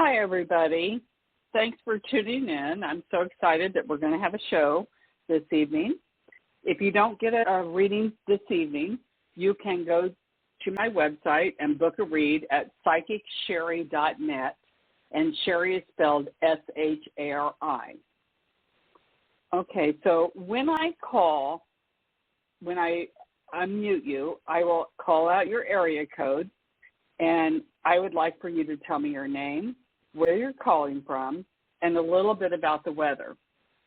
Hi, everybody. Thanks for tuning in. I'm so excited that we're going to have a show this evening. If you don't get a reading this evening, you can go to my website and book a read at psychicshari.net, and Shari is spelled S-H-A-R-I. Okay, so when I unmute you, I will call out your area code, and I would like for you to tell me your name, where you're calling from, and a little bit about the weather.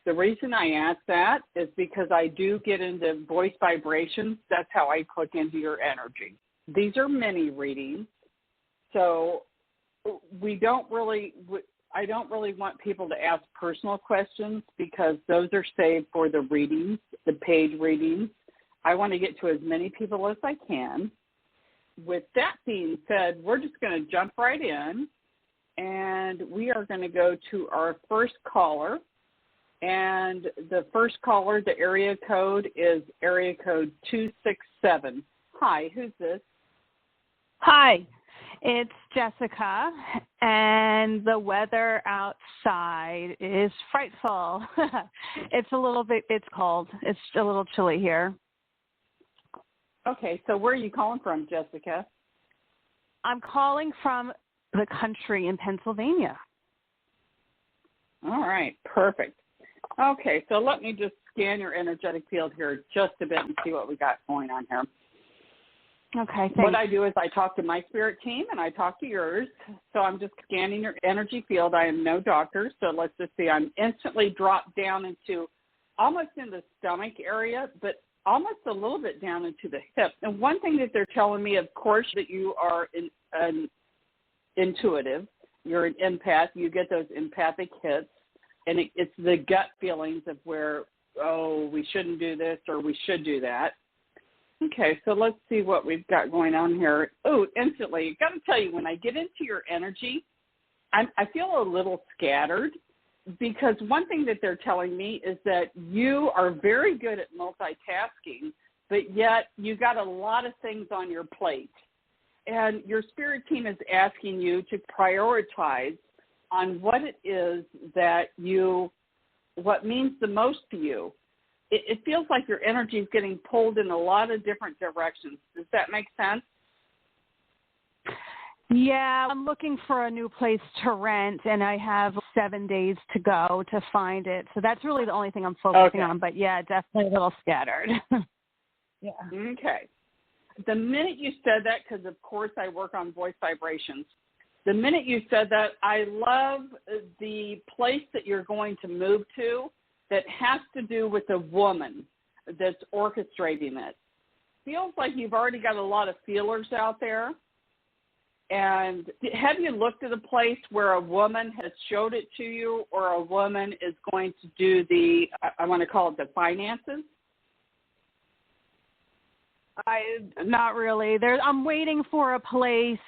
The reason I ask that is because I do get into voice vibrations. That's how I click into your energy. These are mini readings, so I don't really want people to ask personal questions because those are saved for the readings, the paid readings. I want to get to as many people as I can. With that being said, we're just going to jump right in, and we are going to go to our first caller. And the first caller, the area code is area code 267. Hi, who's this? Hi, it's Jessica, and the weather outside is frightful. It's cold. It's a little chilly here. Okay, so where are you calling from, Jessica? I'm calling from the country in Pennsylvania. All right, perfect. Okay, so let me just scan your energetic field here just a bit and see what we got going on here. Okay, thanks. What I do is I talk to my spirit team and I talk to yours. So I'm just scanning your energy field. I am no doctor, so let's just see. I'm instantly dropped down into almost in the stomach area, but almost a little bit down into the hip. And one thing that they're telling me, of course, that you are an intuitive. You're an empath. You get those empathic hits. And it's the gut feelings of where, oh, we shouldn't do this or we should do that. Okay, so let's see what we've got going on here. Oh, instantly, I've got to tell you, when I get into your energy, I feel a little scattered because one thing that they're telling me is that you are very good at multitasking, but yet you got a lot of things on your plate. And your spirit team is asking you to prioritize on what it is that what means the most to you. It feels like your energy is getting pulled in a lot of different directions. Does that make sense? Yeah, I'm looking for a new place to rent, and I have 7 days to go to find it. So that's really the only thing I'm focusing on. But, yeah, definitely a little scattered. Yeah. Okay. The minute you said that, because, of course, I work on voice vibrations, the minute you said that, I love the place that you're going to move to that has to do with a woman that's orchestrating it. Feels like you've already got a lot of feelers out there. And have you looked at a place where a woman has showed it to you, or a woman is going to do I want to call it the finances? Not really. I'm waiting for a place.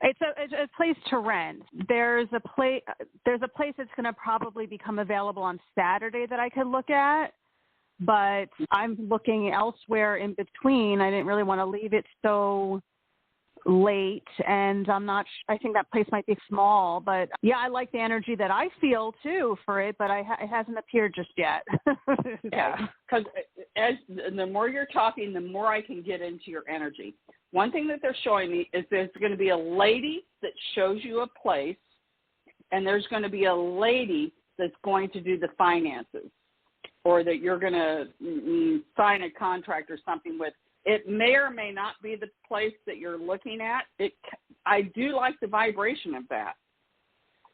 It's a place to rent. There's a place that's going to probably become available on Saturday that I could look at, but I'm looking elsewhere in between. I didn't really want to leave it so late, and I think that place might be small, but yeah, I like the energy that I feel too for it, but it hasn't appeared just yet. Yeah, because the more you're talking, the more I can get into your energy. One thing that they're showing me is there's going to be a lady that shows you a place, and there's going to be a lady that's going to do the finances, or that you're going to sign a contract or something with. It may or may not be the place that you're looking at. I do like the vibration of that.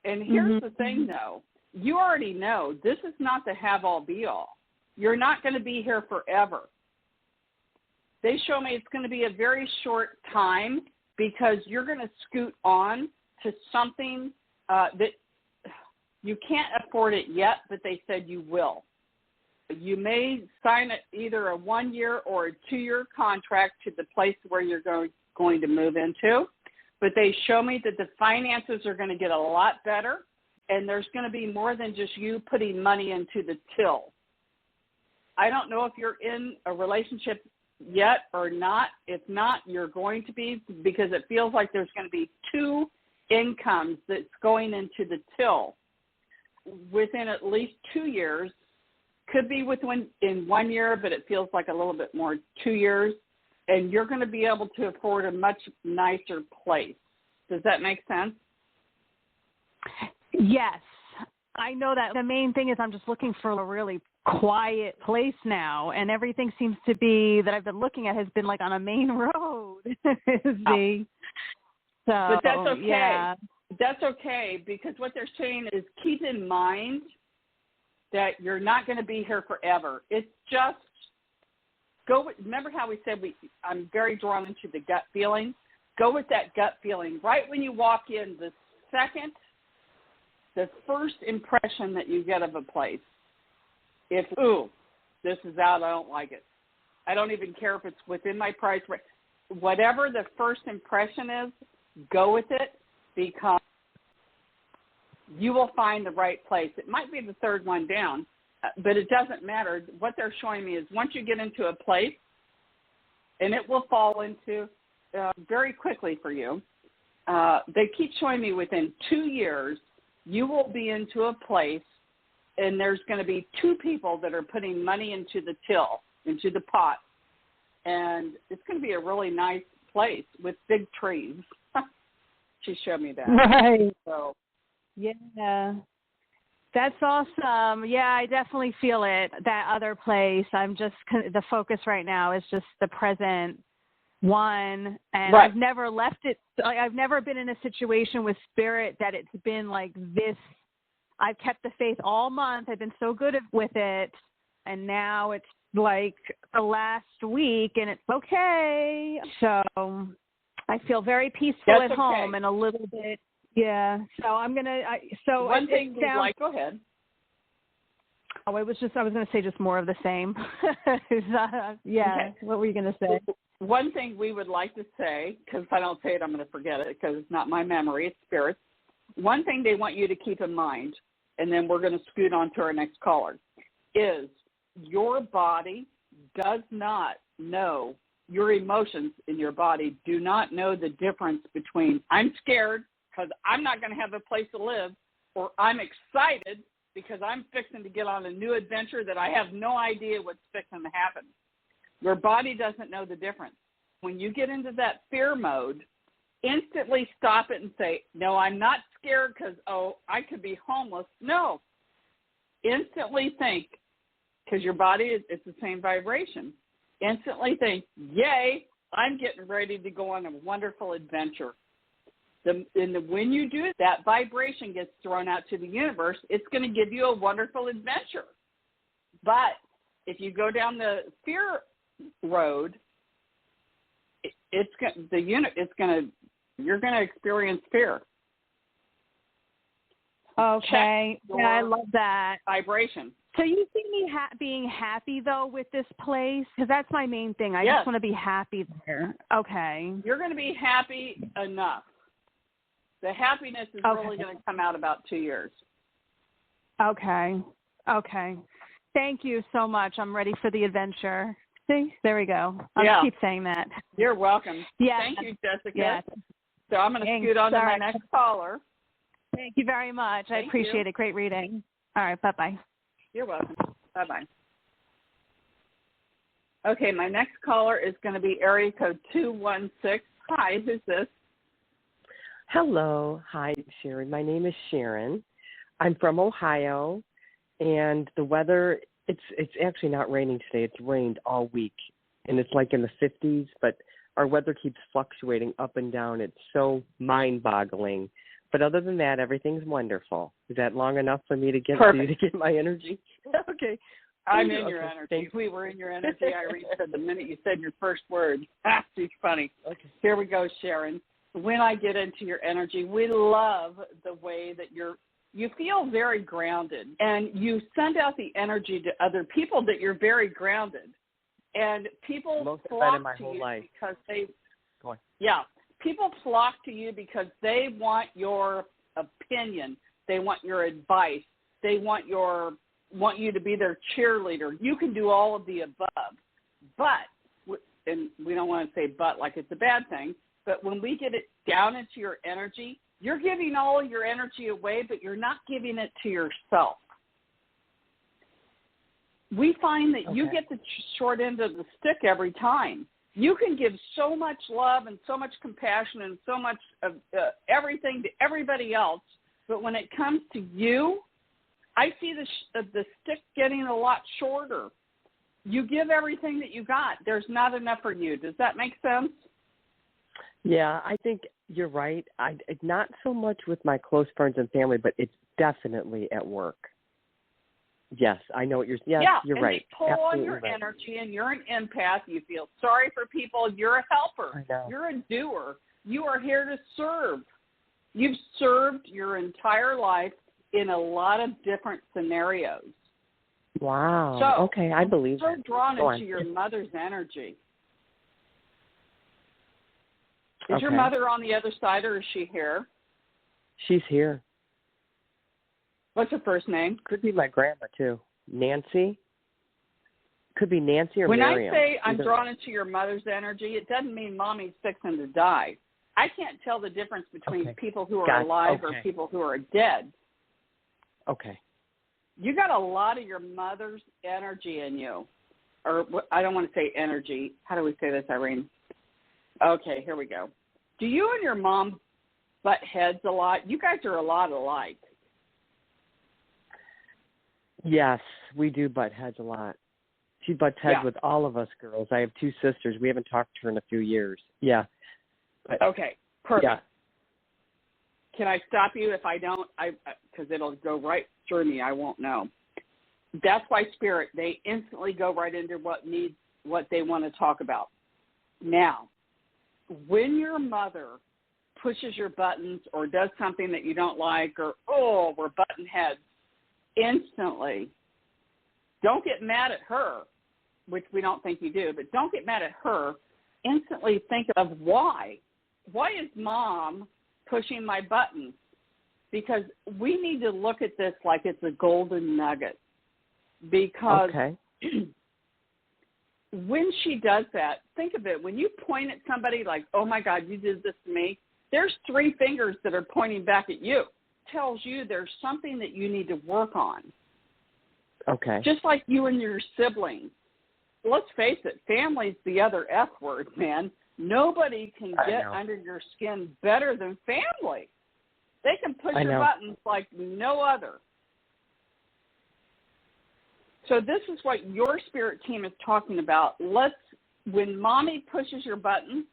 And here's the thing, though. You already know this is not the have-all, be-all. You're not going to be here forever. They show me it's going to be a very short time because you're going to scoot on to something that you can't afford it yet, but they said you will. You may sign either a 1-year or a 2-year contract to the place where you're going to move into, but they show me that the finances are going to get a lot better, and there's going to be more than just you putting money into the till. I don't know if you're in a relationship yet or not. If not, you're going to be, because it feels like there's going to be 2 incomes that's going into the till within at least 2 years. Could be in 1 year, but it feels like a little bit more 2 years. And you're going to be able to afford a much nicer place. Does that make sense? Yes. I know that the main thing is I'm just looking for a really quiet place now, and everything seems to be that I've been looking at has been like on a main road. See? So, but that's okay. Yeah. That's okay, because what they're saying is keep in mind that you're not going to be here forever. It's just remember how we said I'm very drawn into the gut feeling? Go with that gut feeling. Right when you walk in, the first impression that you get of a place, if, ooh, this is out, I don't like it. I don't even care if it's within my price. Whatever the first impression is, go with it, because you will find the right place. It might be the third one down, but it doesn't matter. What they're showing me is once you get into a place, and it will fall into very quickly for you, they keep showing me within 2 years, you will be into a place, and there's going to be 2 people that are putting money into the till, into the pot, and it's going to be a really nice place with big trees. She showed me that. Right. So, yeah. That's awesome. Yeah, I definitely feel it, that other place. The focus right now is just the present one. And right. I've never left it. I've never been in a situation with spirit that it's been like this. I've kept the faith all month. I've been so good with it. And now it's like the last week and it's okay. So I feel very peaceful at home and a little bit. Yeah. So I'm going to, one thing we'd like, go ahead. Oh, I was going to say just more of the same. Yeah. Okay. What were you going to say? One thing we would like to say, because if I don't say it, I'm going to forget it because it's not my memory, it's spirits. One thing they want you to keep in mind, and then we're going to scoot on to our next caller, is your body does not know, your emotions in your body do not know the difference between I'm scared because I'm not going to have a place to live, or I'm excited because I'm fixing to get on a new adventure that I have no idea what's fixing to happen. Your body doesn't know the difference. When you get into that fear mode, instantly stop it and say, no, I'm not scared because, I could be homeless. No. Instantly think, because your body, it's the same vibration. Instantly think, yay, I'm getting ready to go on a wonderful adventure. When you do it, that vibration gets thrown out to the universe. It's going to give you a wonderful adventure. But if you go down the fear road, you're going to experience fear. Okay. Yeah, I love that vibration. So you see me being happy though with this place, because that's my main thing. I just want to be happy there. Okay. You're going to be happy enough. The happiness is really going to come out about 2 years. Okay. Okay. Thank you so much. I'm ready for the adventure. See, there we go. I'll keep saying that. You're welcome. Yeah. Thank you, Jessica. Yeah. So I'm going to scoot on to my next caller. Thank you very much. I appreciate it. Great reading. All right. Bye-bye. You're welcome. Bye-bye. Okay, my next caller is going to be area code 216. Hi, who's this? Hello. Hi, Shari. My name is Sharon. I'm from Ohio, and the weather, it's actually not raining today. It's rained all week, and it's like in the 50s, but our weather keeps fluctuating up and down. It's so mind-boggling. But other than that, everything's wonderful. Is that long enough for me to get to get my energy? Okay. I'm in your energy. We were in your energy, Irene, said the minute you said your first word. It's funny. Okay. Here we go, Sharon. When I get into your energy, we love the way that you feel very grounded, and you send out the energy to other people that you're very grounded. And people flock to you because people flock to you because they want your opinion. They want your advice. They want you to be their cheerleader. You can do all of the above. But, and we don't want to say but like it's a bad thing, but when we get it down into your energy, You're giving all your energy away, but you're not giving it to yourself. We find that you get the short end of the stick every time. You can give so much love and so much compassion and so much of everything to everybody else, but when it comes to you, I see the stick getting a lot shorter. You give everything that you got. There's not enough for you. Does that make sense? Yeah, I think you're right. Not so much with my close friends and family, but it's definitely at work. Yes, I know what you're saying. Yes, you're right. They pull on your energy, and you're an empath. You feel sorry for people. You're a helper. I know. You're a doer. You are here to serve. You've served your entire life in a lot of different scenarios. Wow. So, okay, I believe you're so drawn Go into on. your mother's energy. Is your mother on the other side, or is she here? She's here. What's her first name? Could be my grandma, too. Nancy? Could be Nancy or when Miriam. When I say I'm drawn into your mother's energy, it doesn't mean mommy's fixing to die. I can't tell the difference between people who are alive or people who are dead. Okay. You got a lot of your mother's energy in you. Or I don't want to say energy. How do we say this, Irene? Okay, here we go. Do you and your mom butt heads a lot? You guys are a lot alike. Yes, we do butt heads a lot. She butts heads with all of us girls. I have two sisters. We haven't talked to her in a few years. Yeah. But, okay, perfect. Yeah. Can I stop you if I don't? Because it'll go right through me. I won't know. That's why Spirit, they instantly go right into what they want to talk about. Now, when your mother pushes your buttons or does something that you don't like or, we're button heads, instantly, don't get mad at her, which we don't think you do, but don't get mad at her. Instantly think of why. Why is Mom pushing my buttons? Because we need to look at this like it's a golden nugget. Because when she does that, think of it. When you point at somebody like, oh, my God, you did this to me, there's 3 fingers that are pointing back at you. Tells you there's something that you need to work on. Okay. Just like you and your siblings. Let's face it, family's the other F word, man. Nobody can get under your skin better than family. They can push your buttons like no other. So this is what your spirit team is talking about. When Mommy pushes your buttons,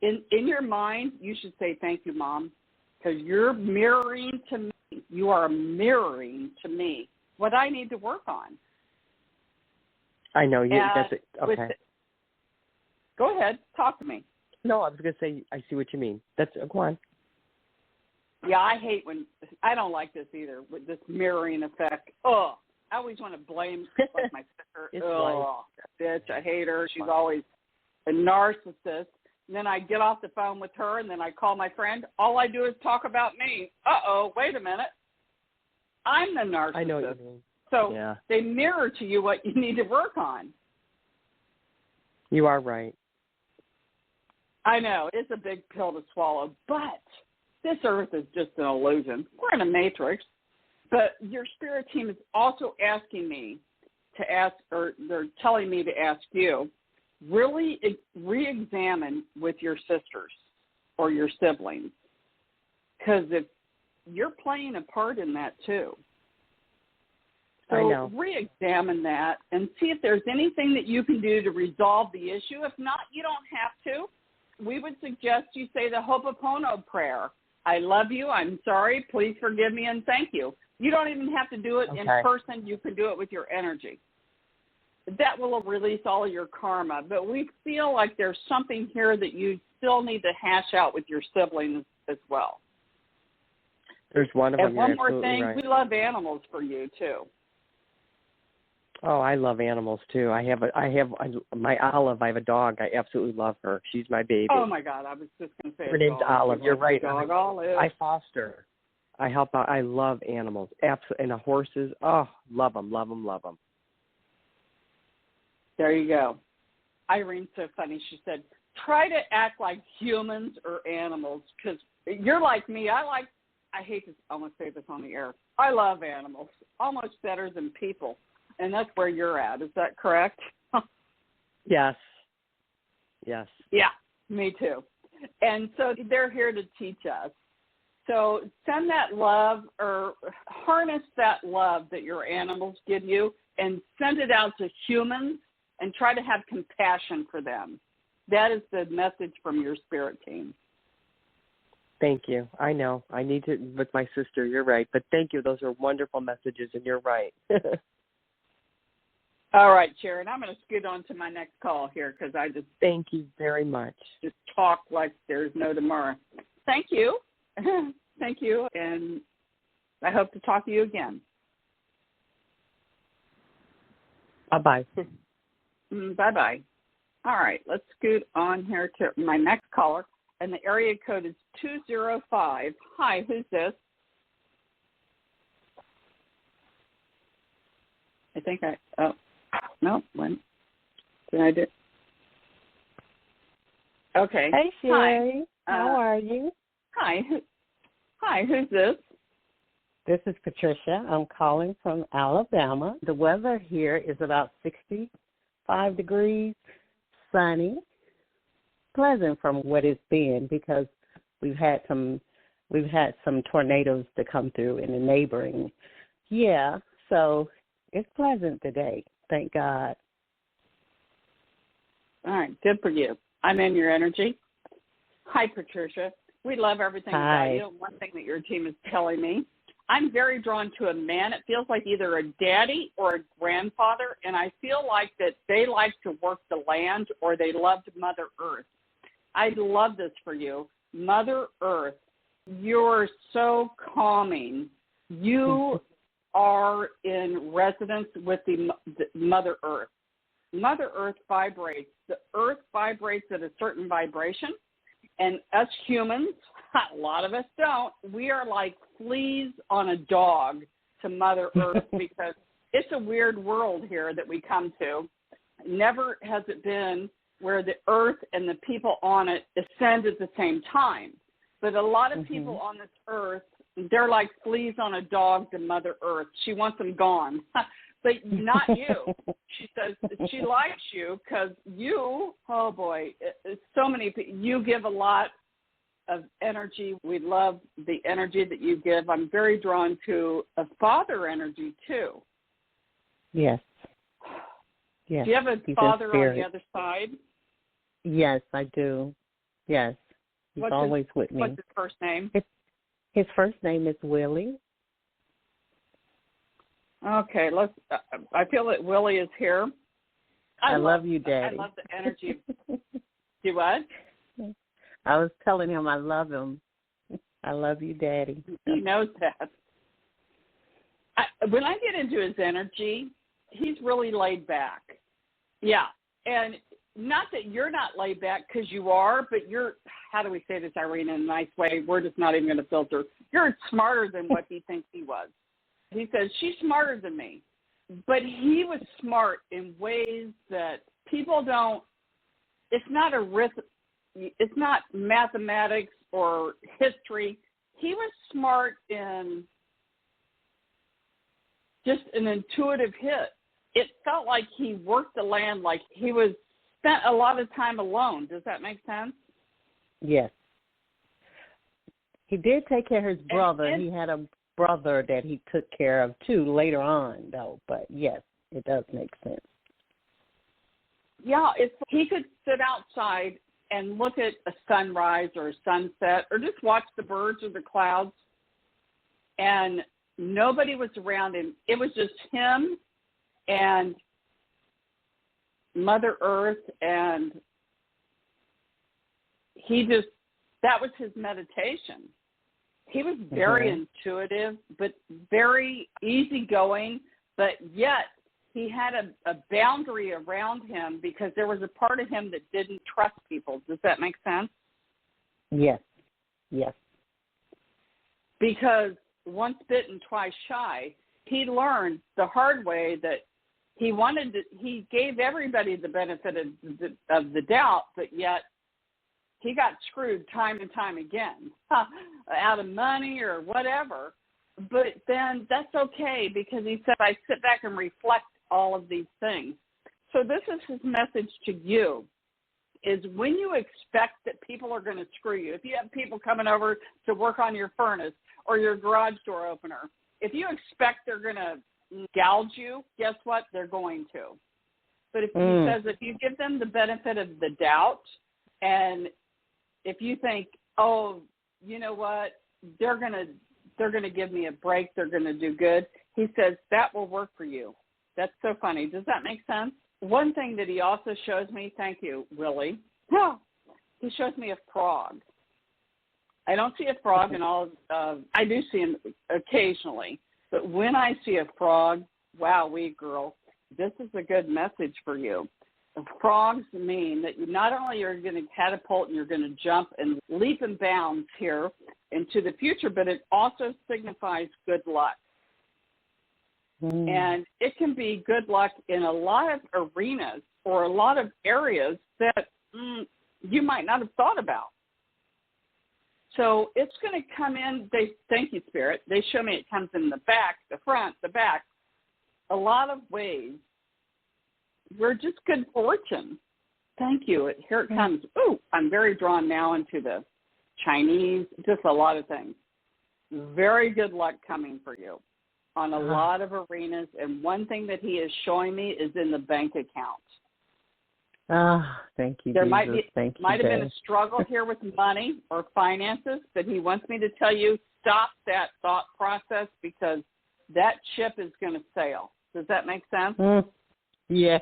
in your mind, you should say, thank you, Mom. Because you're mirroring to me. You are mirroring to me what I need to work on. I know. That's it. Okay. Go ahead. Talk to me. No, I was going to say, I see what you mean. Go on. Yeah, I hate I don't like this either, with this mirroring effect. I always want to blame like my sister. Bitch, I hate her. She's always a narcissist. And then I get off the phone with her, and then I call my friend. All I do is talk about me. Wait a minute. I'm the narcissist. I know what you mean. So they mirror to you what you need to work on. You are right. I know. It's a big pill to swallow. But this earth is just an illusion. We're in a matrix. But your spirit team is also asking me to ask, or they're telling me to ask you, really re-examine with your sisters or your siblings, because if you're playing a part in that too. So I know. Re-examine that and see if there's anything that you can do to resolve the issue. If not, you don't have to. We would suggest you say the Ho'oponopono prayer. I love you. I'm sorry. Please forgive me and thank you. You don't even have to do it in person. You can do it with your energy. That will release all of your karma. But we feel like there's something here that you still need to hash out with your siblings as well. There's one of them. And one more thing, right. We love animals for you too. Oh, I love animals too. I have my Olive. I have a dog. I absolutely love her. She's my baby. Oh my God, I was just going to say her name's Olive. You're right. Dog Olive. I foster. I help out. I love animals. Absolutely. And the horses. Oh, love them, love them, love them. There you go. Irene's so funny. She said, try to act like humans or animals, because you're like me. I hate to almost say this on the air. I love animals almost better than people. And that's where you're at. Is that correct? Yes. Yes. Yeah, me too. And so they're here to teach us. So send that love or harness that love that your animals give you and send it out to humans and try to have compassion for them. That is the message from your spirit team. Thank you. I know. I need to with my sister. You're right. But thank you. Those are wonderful messages, and you're right. All right, Sharon, I'm going to scoot on to my next call here because I just thank you very much. Just talk like there's no tomorrow. Thank you. Thank you, and I hope to talk to you again. Bye-bye. Bye-bye. All right, let's scoot on here to my next caller, and the area code is 205. Hi, who's this? I think no, when did I do? Okay. Hey, Shari. Hi. How are you? Hi, who's this? This is Patricia. I'm calling from Alabama. The weather here is about 65 degrees, sunny, pleasant from what it's been because we've had some tornadoes to come through in the neighboring. Yeah, so it's pleasant today. Thank God. All right, good for you. I'm in your energy. Hi, Patricia. We love everything about you. One thing that your team is telling me, I'm very drawn to a man. It feels like either a daddy or a grandfather, and I feel like that they like to work the land or they loved Mother Earth. I love this for you. Mother Earth, you're so calming. You are in resonance with the Mother Earth. Mother Earth vibrates. The Earth vibrates at a certain vibration, and us humans, a lot of us don't. We are like fleas on a dog to Mother Earth because it's a weird world here that we come to. Never has it been where the Earth and the people on it ascend at the same time. But a lot of people on this Earth, they're like fleas on a dog to Mother Earth. She wants them gone. But not you. She says she likes you because you, oh boy, so many people, you give a lot of energy. We love the energy that you give. I'm very drawn to a father energy too. Yes. Yes. Do you have a father on the other side? Yes, I do. Yes. He's always with me. What's his first name? His first name is Willie. Okay, I feel that Willie is here. I love you, Daddy. I love the energy. Do what? I was telling him I love him. I love you, Daddy. He knows that. When I get into his energy, he's really laid back. Yeah, and not that you're not laid back because you are, but you're, how do we say this, Irene, in a nice way? We're just not even going to filter. You're smarter than what he thinks he was. He says, she's smarter than me. But he was smart in ways that people don't, it's not mathematics or history. He was smart in just an intuitive hit. It felt like he worked the land like he spent a lot of time alone. Does that make sense? Yes. He did take care of his brother. He had a brother that he took care of too later on, though. But yes, it does make sense. Yeah, he could sit outside and look at a sunrise or a sunset or just watch the birds or the clouds, and nobody was around him. It was just him and Mother Earth, and that was his meditation. He was very intuitive, but very easygoing, but yet he had a boundary around him because there was a part of him that didn't trust people. Does that make sense? Yes. Yes. Because once bitten, twice shy, he learned the hard way that he gave everybody the benefit of the doubt, but yet he got screwed time and time again, out of money or whatever. But then that's okay, because he said, I sit back and reflect all of these things. So this is his message to you, is when you expect that people are going to screw you, if you have people coming over to work on your furnace or your garage door opener, if you expect they're going to gouge you, guess what? They're going to. But if he says, if you give them the benefit of the doubt, and if you think, oh, you know what, they're going to give me a break, they're going to do good, he says that will work for you. That's so funny. Does that make sense? One thing that he also shows me, thank you, Willie, he shows me a frog. I don't see a frog in all, I do see him occasionally, but when I see a frog, wow, girl, this is a good message for you. Frogs mean that you not only are going to catapult and you're going to jump and leap and bounds here into the future, but it also signifies good luck. And it can be good luck in a lot of arenas or a lot of areas that you might not have thought about. So it's going to come in. Thank you, Spirit. They show me it comes in the back, the front, the back, a lot of ways. We're just good fortune. Thank you. Here it comes. Ooh, I'm very drawn now into the Chinese, just a lot of things. Very good luck coming for you on a lot of arenas. And one thing that he is showing me is in the bank account. Thank you, there Jesus. might have been a struggle here with money or finances, but he wants me to tell you, stop that thought process, because that ship is going to sail. Does that make sense? Yes.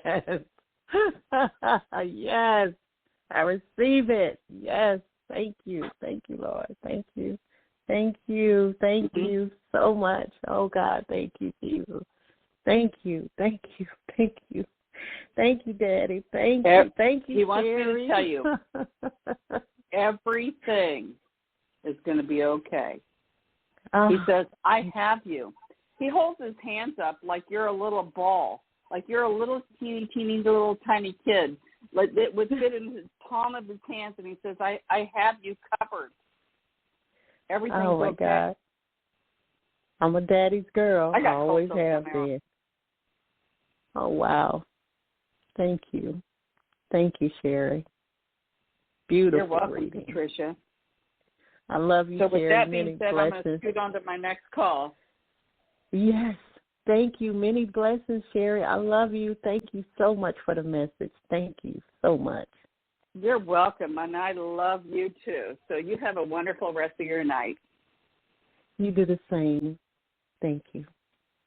Yes. I receive it. Yes. Thank you. Thank you, Lord. Thank you. Thank you. Thank you so much. Oh, God. Thank you, Jesus. Thank you. Thank you. Thank you. Thank you, Daddy. Thank you. Thank you, He wants Shari. me to tell you, everything is going to be okay. He says, I have you. He holds his hands up like you're a little ball, like you're a little teeny little tiny kid. Like it would fit in his palm of his hands, and he says, I have you covered. Everything's okay. Oh, my God. I'm a daddy's girl. I always have been. Oh, wow. Thank you. Thank you, Shari. Beautiful. You're welcome, reading. Patricia. I love you, So with Shari. that being Many said, blessings. I'm going to scoot on to my next call. Yes. Thank you. Many blessings, Shari. I love you. Thank you so much for the message. Thank you so much. You're welcome, and I love you too. So you have a wonderful rest of your night. You do the same. Thank you.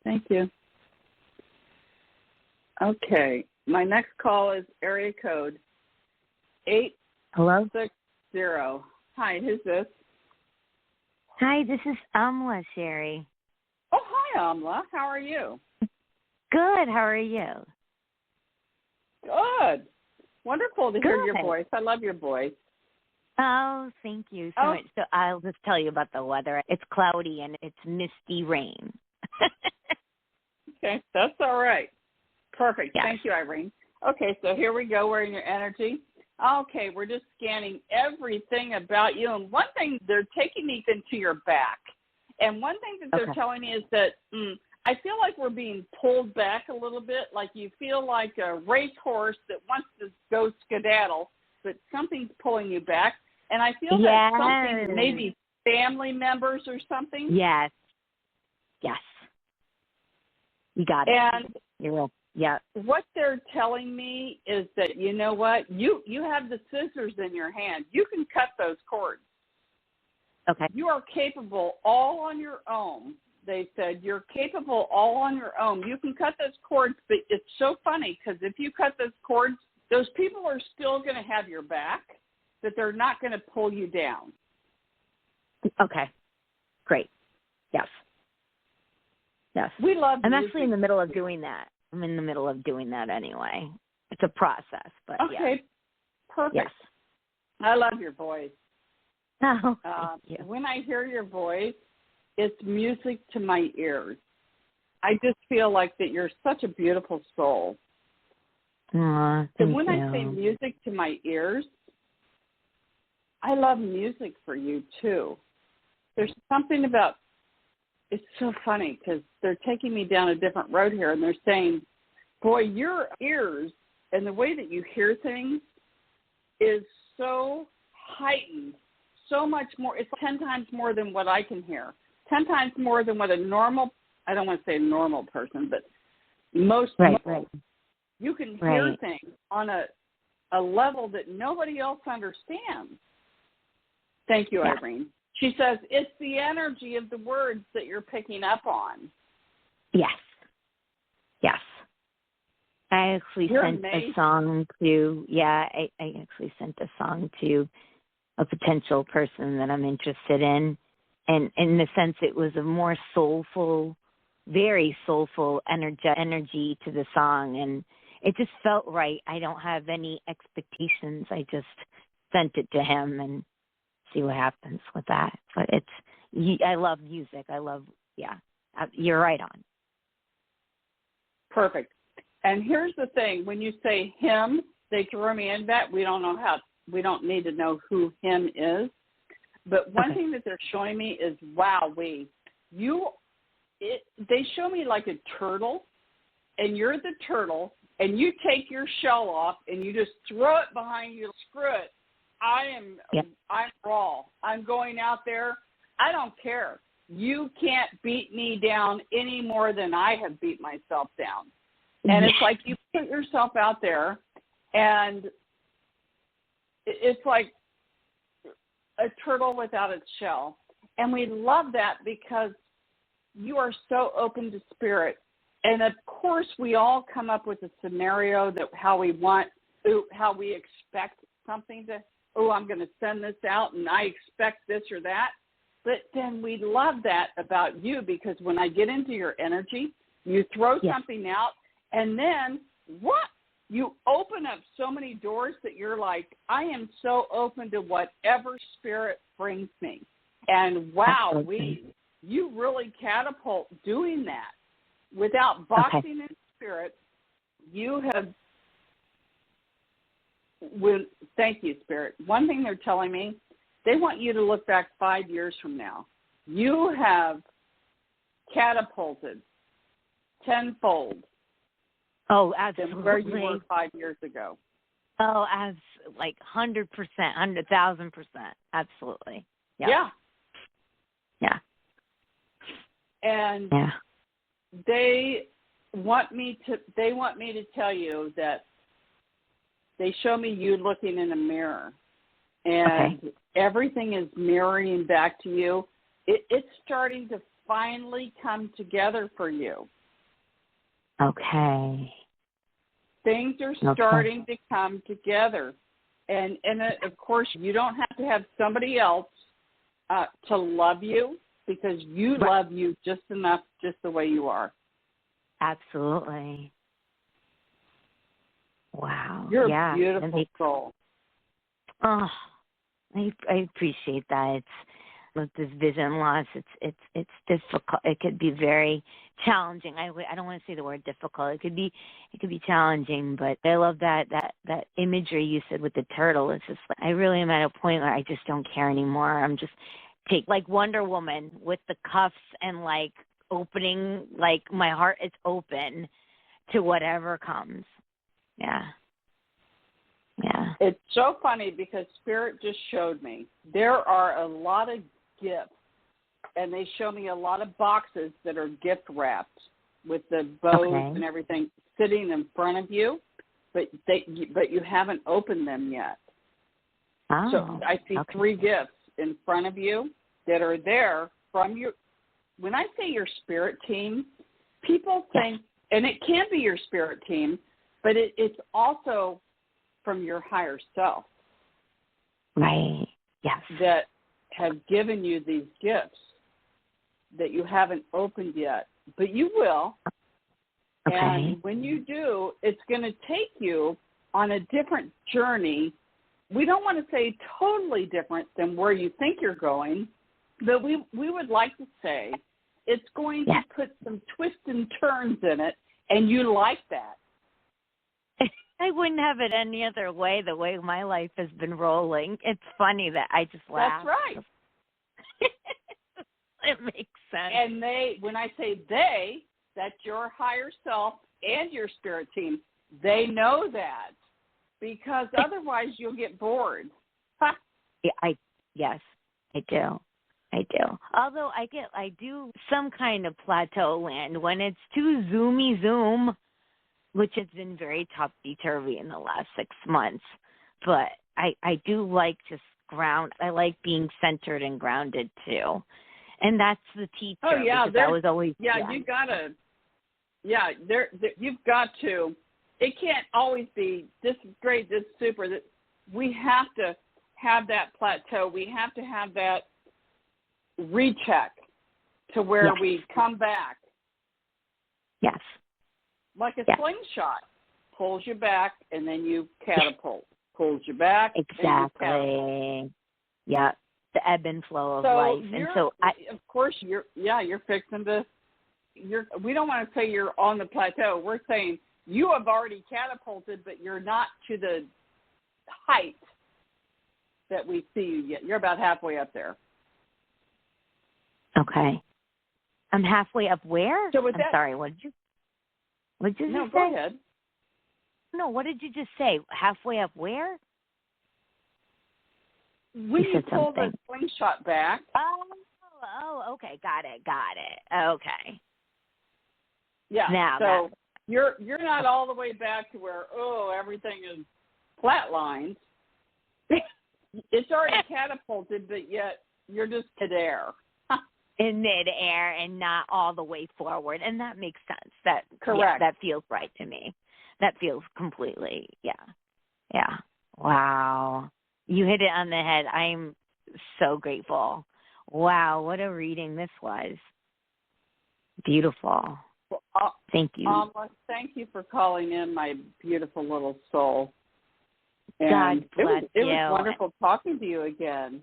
Thank you. Okay. My next call is area code 860. Hello? Hi, who's this? Hi, this is Amla, Shari. Oh, hi, Amla. How are you? Good. How are you? Good. Wonderful to hear your voice. I love your voice. Oh, thank you so much. So I'll just tell you about the weather. It's cloudy and it's misty rain. Okay, that's all right. Perfect. Yes. Thank you, Irene. Okay, so here we go. We're in your energy. Okay, we're just scanning everything about you. And one thing, they're taking me into your back. And one thing that they're telling me is that I feel like we're being pulled back a little bit, like you feel like a racehorse that wants to go skedaddle, but something's pulling you back. And I feel that something, maybe family members or something. Yes. Yes. You got it. And you're right. Yeah. What they're telling me is that, you know what, you have the scissors in your hand. You can cut those cords. Okay. You are capable all on your own. They said you're capable all on your own. You can cut those cords, but it's so funny because if you cut those cords, those people are still going to have your back, but they're not going to pull you down. Okay. Great. Yes. Yes. We love I'm music. actually in the middle of doing that. I'm in the middle of doing that anyway. It's a process, but okay. Perfect. Yes. I love your voice. Oh, thank you. When I hear your voice, it's music to my ears. I just feel like that you're such a beautiful soul. Thank and when you. I say music to my ears, I love music for you, too. There's something about, it's so funny because they're taking me down a different road here, and they're saying, boy, your ears and the way that you hear things is so heightened, so much more. It's 10 times more than what I can hear, 10 times more than what a normal, I don't want to say normal person, but most people, you can hear things on a level that nobody else understands. Thank you, Irene. She says, it's the energy of the words that you're picking up on. Yes. Yes. I actually sent a song to, I actually sent a song to a potential person that I'm interested in. And in the sense it was a more soulful, very soulful energy to the song. And it just felt right. I don't have any expectations. I just sent it to him and see what happens with that. But I love music. You're right on. Perfect. And here's the thing: when you say him, they throw me in that. We don't need to know who him is. But one thing that they're showing me is, they show me like a turtle, and you're the turtle, and you take your shell off and you just throw it behind you. Screw it. I'm raw. I'm going out there. I don't care. You can't beat me down any more than I have beat myself down. And it's like you put yourself out there, and it's like a turtle without its shell. And we love that because you are so open to spirit. And, of course, we all come up with a scenario that how we expect something to, I'm going to send this out, and I expect this or that. But then we love that about you because when I get into your energy, you throw something out, and then you open up so many doors that you're like, I am so open to whatever spirit brings me. And you really catapult doing that. Without boxing in spirit, you have, thank you, Spirit. One thing they're telling me, they want you to look back 5 years from now. You have catapulted tenfold. Oh, absolutely. Than where you were 5 years ago. Oh, as like 100%, 100,000%. Absolutely. Yeah. And they want me to tell you that they show me you looking in a mirror, and everything is mirroring back to you. It's starting to finally come together for you. Okay. Things are starting to come together. And of course, you don't have to have somebody else to love you because you love you just enough, just the way you are. Absolutely. Wow. You're a beautiful soul. Oh, I appreciate that. It's with this vision loss, it's difficult. It could be very challenging. I don't want to say the word difficult. It could be challenging, but I love that imagery you said with the turtle. It's just like, I really am at a point where I just don't care anymore. I'm just like Wonder Woman with the cuffs and like opening, like my heart is open to whatever comes. Yeah. It's so funny because Spirit just showed me there are a lot of gifts, and they show me a lot of boxes that are gift wrapped with the bows and everything sitting in front of you, but you haven't opened them yet. Oh, so I see 3 gifts in front of you that are there from your. When I say your spirit team, people think, and it can be your spirit team, but it's also from your higher self. Right. Yes. That have given you these gifts that you haven't opened yet, but you will. Okay. And when you do, it's going to take you on a different journey. We don't want to say totally different than where you think you're going, but we would like to say it's going to put some twists and turns in it, and you like that. I wouldn't have it any other way, the way my life has been rolling. It's funny that I just laugh. That's right. It makes sense. And when I say they, that's your higher self and your spirit team. They know that, because otherwise you'll get bored. Yeah, yes, I do. Although I do some kind of plateau land when it's too zoomy zoom, which has been very topsy-turvy in the last 6 months. But I do like just ground. I like being centered and grounded too. And that's the teacher. Oh, yeah. That was always. Yeah, you got to. Yeah, you've got to. It can't always be, this is great, this is super. We have to have that plateau. We have to have that recheck to where we come back. Yes. Like a slingshot. Pulls you back, and then you catapult. Pulls you back, exactly. and you catapult. Yeah, the ebb and flow of life. And so, of course, you're fixing to, we don't want to say you're on the plateau. We're saying you have already catapulted, but you're not to the height that we see you yet. You're about halfway up there. Okay. I'm halfway up where? So with I'm sorry, what did you just say? No, go ahead. No, what did you just say? Halfway up where? When you pull the slingshot back. Oh, okay. Got it. Okay. Yeah. Now so you're not all the way back to where, everything is flatlined. It's already catapulted, but yet you're just midair. In midair and not all the way forward. And that makes sense. Correct. Yeah, that feels right to me. That feels completely, yeah. Wow. You hit it on the head. I'm so grateful. Wow, what a reading this was. Beautiful. Well, thank you. Thank you for calling in, my beautiful little soul. And God bless you. It was wonderful talking to you again.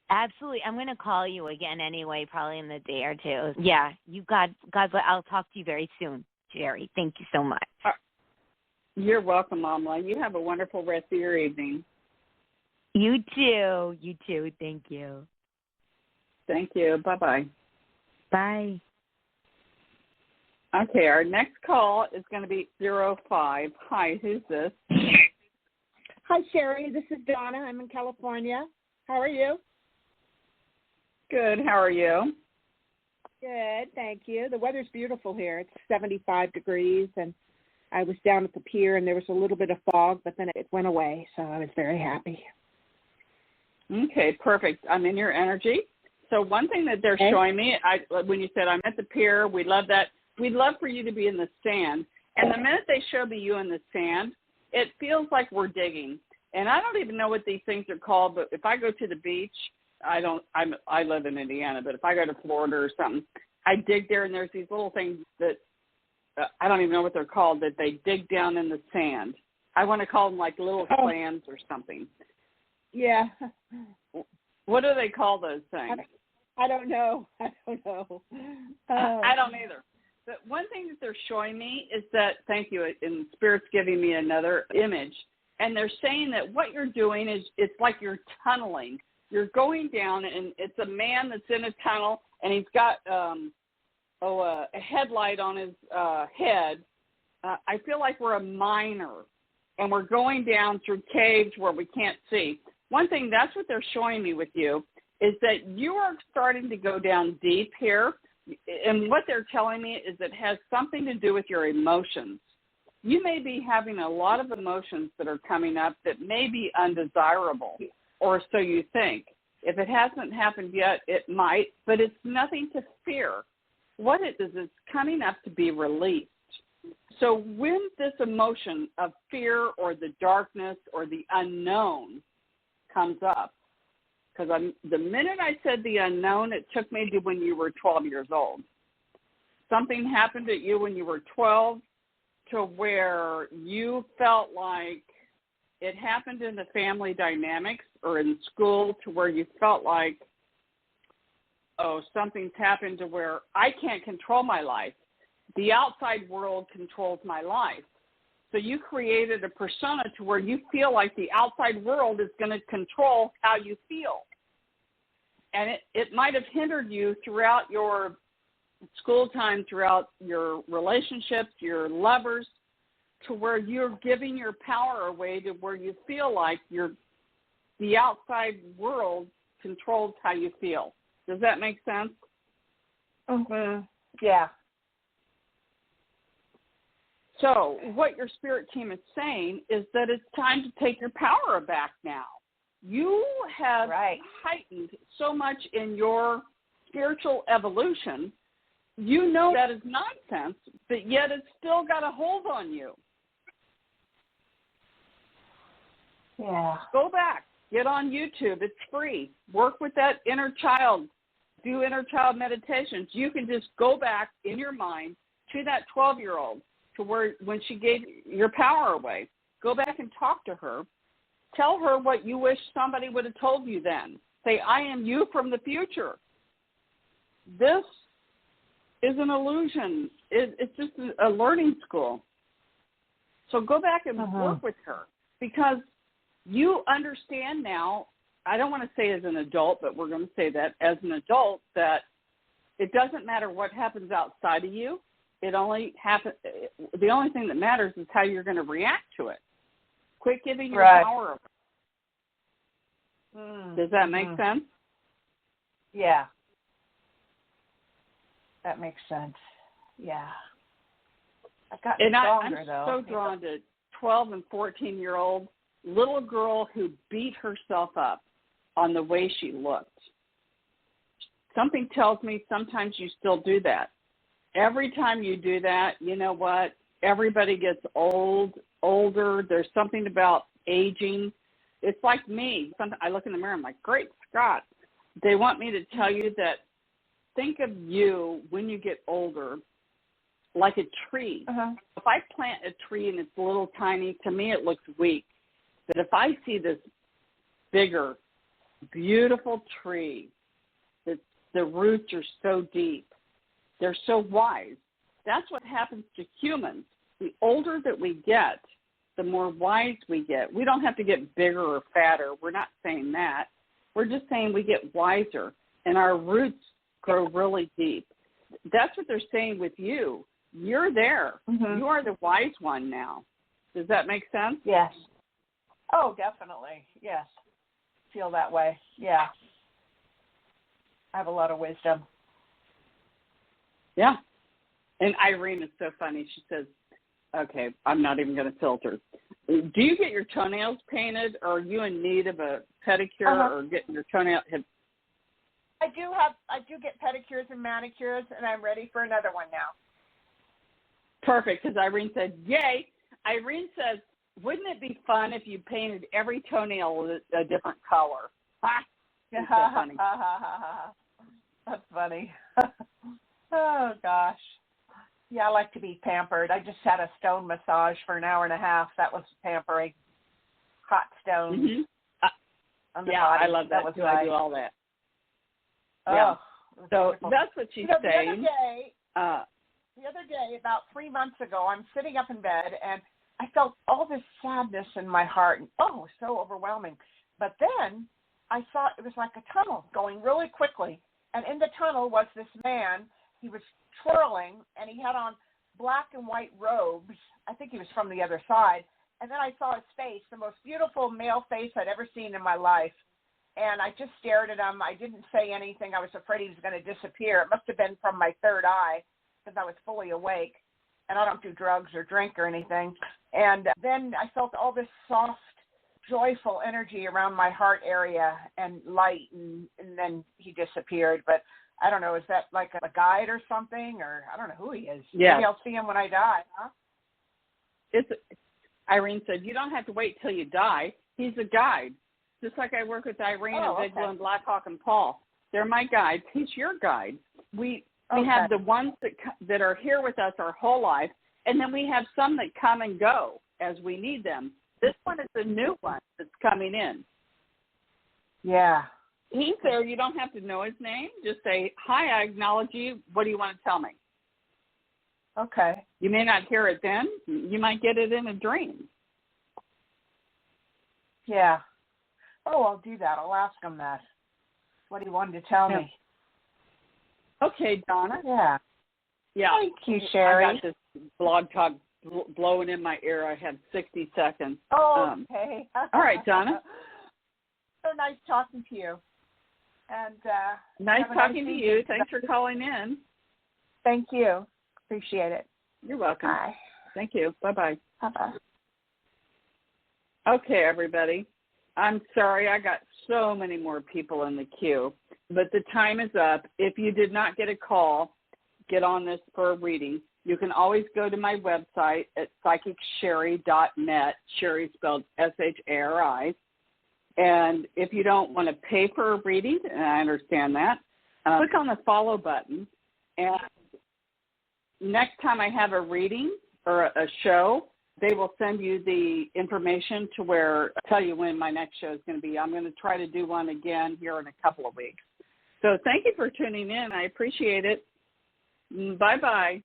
Absolutely. I'm going to call you again anyway, probably in the day or two. Yeah, God bless. I'll talk to you very soon, Shari. Thank you so much. You're welcome, Mama. You have a wonderful rest of your evening. You too. Thank you. Thank you. Bye-bye. Bye. Okay, our next call is going to be 05. Hi, who's this? Hi, Shari. This is Donna. I'm in California. How are you? Good. How are you? Good, thank you. The weather's beautiful here. It's 75 degrees, and I was down at the pier, and there was a little bit of fog, but then it went away, so I was very happy. Okay, perfect. I'm in your energy. So one thing that they're showing me, when you said I'm at the pier, we love that. We'd love for you to be in the sand. And the minute they show me you in the sand, it feels like we're digging. And I don't even know what these things are called, but if I go to the beach, I live in Indiana, but if I go to Florida or something, I dig there, and there's these little things that I don't even know what they're called, that they dig down in the sand. I want to call them like little clams or something. Yeah. What do they call those things? I don't know. I don't either. But one thing that they're showing me is that, thank you, and Spirit's giving me another image, and they're saying that what you're doing is, it's like you're tunneling. You're going down, and it's a man that's in a tunnel, and he's got a headlight on his head. I feel like we're a miner, and we're going down through caves where we can't see. One thing, that's what they're showing me with you, is that you are starting to go down deep here, and what they're telling me is it has something to do with your emotions. You may be having a lot of emotions that are coming up that may be undesirable, or so you think. If it hasn't happened yet, it might, but it's nothing to fear. What it is, it's coming up to be released. So when this emotion of fear or the darkness or the unknown comes up, because the minute I said the unknown, it took me to when you were 12 years old. Something happened at you when you were 12 to where you felt like it happened in the family dynamics or in school to where you felt like, something's happened to where I can't control my life. The outside world controls my life. So you created a persona to where you feel like the outside world is going to control how you feel. And it might have hindered you throughout your school time, throughout your relationships, your lovers, to where you're giving your power away to where you feel like the outside world controls how you feel. Does that make sense? Mm-hmm. Yeah. So what your spirit team is saying is that it's time to take your power back now. You have heightened so much in your spiritual evolution. You know that is nonsense, but yet it's still got a hold on you. Yeah. Go back. Get on YouTube. It's free. Work with that inner child. Do inner child meditations. You can just go back in your mind to that 12-year-old, to where when she gave your power away. Go back and talk to her. Tell her what you wish somebody would have told you then. Say, I am you from the future. This is an illusion. It's just a learning school. So go back and work with her, because you understand now, I don't want to say as an adult, but we're going to say that as an adult, that it doesn't matter what happens outside of you. The only thing that matters is how you're going to react to it. Quit giving your power away. Does that make sense? Yeah. That makes sense. Yeah. I've gotten stronger, I'm though. so drawn to 12 and 14-year-old little girl who beat herself up on the way she looked. Something tells me sometimes you still do that. Every time you do that, you know what? Everybody gets older. There's something about aging. It's like me. I look in the mirror, I'm like, great Scott. They want me to tell you that think of you when you get older like a tree. If I plant a tree and it's a little tiny, to me it looks weak. But if I see this bigger, beautiful tree, that the roots are so deep, they're so wise. That's what happens to humans. The older that we get, the more wise we get. We don't have to get bigger or fatter. We're not saying that. We're just saying we get wiser, and our roots grow really deep. That's what they're saying with you. You're there. You are the wise one now. Does that make sense? Yes. Oh, definitely. Yes. Feel that way. Yeah. I have a lot of wisdom. Yeah. And Irene is so funny. She says, okay, I'm not even going to filter. Do you get your toenails painted, or are you in need of a pedicure or getting your toenails? I do get pedicures and manicures, and I'm ready for another one now. Perfect, because Irene said, yay. Irene says, wouldn't it be fun if you painted every toenail a different color? That's so funny. That's funny. Oh, gosh. Yeah, I like to be pampered. I just had a stone massage for an hour and a half. That was pampering. Hot stones on the body. I love that, was too. nice. I do all that. Yeah. So wonderful. that's what she's saying. The other day, about 3 months ago, I'm sitting up in bed, and I felt all this sadness in my heart, and so overwhelming. But then I saw it was like a tunnel going really quickly, and in the tunnel was this man. He was twirling, and he had on black and white robes. I think he was from the other side. And then I saw his face, the most beautiful male face I'd ever seen in my life. And I just stared at him. I didn't say anything. I was afraid he was going to disappear. It must have been from my third eye, because I was fully awake. And I don't do drugs or drink or anything. And then I felt all this soft, joyful energy around my heart area and light, and then he disappeared. But I don't know, is that like a guide or something? Or I don't know who he is. Yeah. Maybe I'll see him when I die, huh? Irene said, you don't have to wait till you die. He's a guide. Just like I work with Irene and Vigil and Blackhawk and Paul. They're my guides. He's your guide. We have the ones that are here with us our whole life, and then we have some that come and go as we need them. This one is a new one that's coming in. Yeah. He's there. You don't have to know his name. Just say, hi, I acknowledge you. What do you want to tell me? Okay. You may not hear it then. You might get it in a dream. Yeah. Oh, I'll do that. I'll ask him that. What he wanted to tell me. Okay, Donna. Yeah. Yeah. Thank you, Shari. I got this blog talk blowing in my ear. I have 60 seconds. Oh, okay. All right, Donna. So nice talking to you. And nice talking to you. Thanks for calling in. Thank you. Appreciate it. You're welcome. Bye. Thank you. Bye-bye. Bye-bye. Okay, everybody. I'm sorry I got so many more people in the queue, but the time is up. If you did not get a call, get on this for a reading. You can always go to my website at psychicshari.net, Shari spelled S-H-A-R-I. And if you don't want to pay for a reading, and I understand that, click on the follow button. And next time I have a reading or a show, they will send you the information to tell you when my next show is going to be. I'm going to try to do one again here in a couple of weeks. So thank you for tuning in. I appreciate it. Bye-bye.